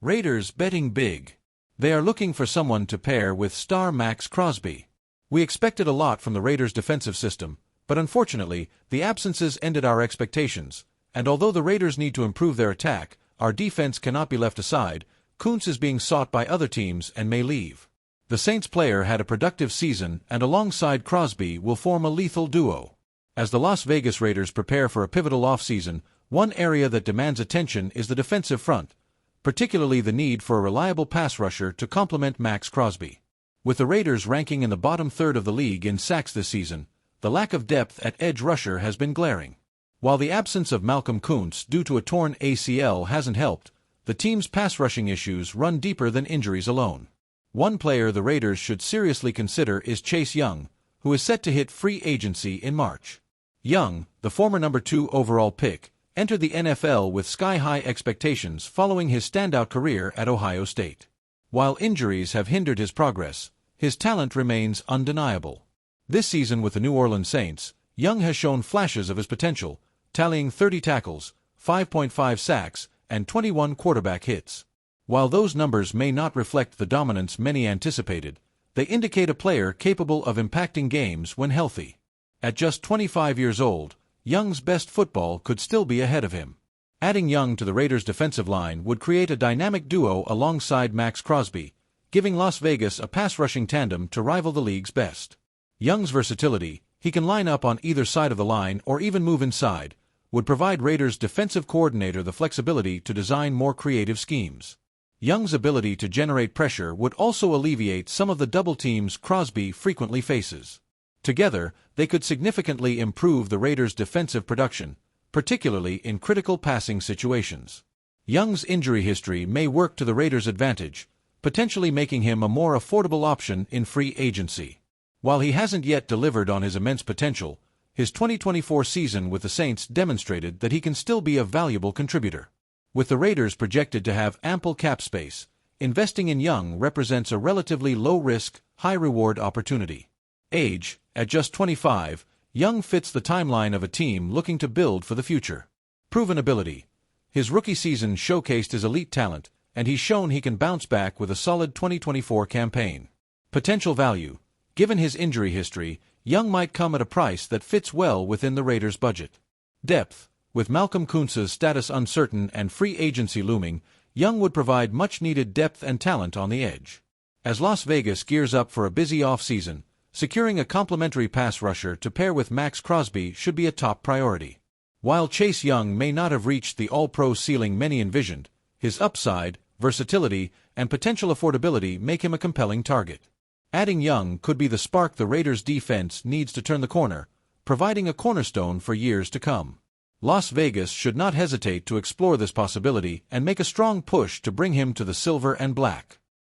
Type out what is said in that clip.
Raiders betting big. They are looking for someone to pair with star Max Crosby. We expected a lot from the Raiders' defensive system, but unfortunately, the absences ended our expectations, and although the Raiders need to improve their attack, our defense cannot be left aside. Kuntz is being sought by other teams and may leave. The Saints player had a productive season and alongside Crosby will form a lethal duo. As the Las Vegas Raiders prepare for a pivotal offseason, one area that demands attention is the defensive front, particularly the need for a reliable pass rusher to complement Max Crosby. With the Raiders ranking in the bottom third of the league in sacks this season, the lack of depth at edge rusher has been glaring. While the absence of Malcolm Kuntz due to a torn ACL hasn't helped, the team's pass rushing issues run deeper than injuries alone. One player the Raiders should seriously consider is Chase Young, who is set to hit free agency in March. Young, the former number 2 overall pick, entered the NFL with sky-high expectations following his standout career at Ohio State. While injuries have hindered his progress, his talent remains undeniable. This season with the New Orleans Saints, Young has shown flashes of his potential, tallying 30 tackles, 5.5 sacks, and 21 quarterback hits. While those numbers may not reflect the dominance many anticipated, they indicate a player capable of impacting games when healthy. At just 25 years old, Young's best football could still be ahead of him. Adding Young to the Raiders' defensive line would create a dynamic duo alongside Max Crosby, giving Las Vegas a pass-rushing tandem to rival the league's best. Young's versatility, he can line up on either side of the line or even move inside, would provide Raiders' defensive coordinator the flexibility to design more creative schemes. Young's ability to generate pressure would also alleviate some of the double teams Crosby frequently faces. Together, they could significantly improve the Raiders' defensive production, particularly in critical passing situations. Young's injury history may work to the Raiders' advantage, potentially making him a more affordable option in free agency. While he hasn't yet delivered on his immense potential, his 2024 season with the Saints demonstrated that he can still be a valuable contributor. With the Raiders projected to have ample cap space, investing in Young represents a relatively low-risk, high-reward opportunity. Age, at just 25, Young fits the timeline of a team looking to build for the future. Proven ability. His rookie season showcased his elite talent, and he's shown he can bounce back with a solid 2024 campaign. Potential value. Given his injury history, Young might come at a price that fits well within the Raiders' budget. Depth. With Malcolm Kuntz's status uncertain and free agency looming, Young would provide much-needed depth and talent on the edge. As Las Vegas gears up for a busy off-season, securing a complementary pass rusher to pair with Max Crosby should be a top priority. While Chase Young may not have reached the all-pro ceiling many envisioned, his upside, versatility, and potential affordability make him a compelling target. Adding Young could be the spark the Raiders' defense needs to turn the corner, providing a cornerstone for years to come. Las Vegas should not hesitate to explore this possibility and make a strong push to bring him to the silver and black.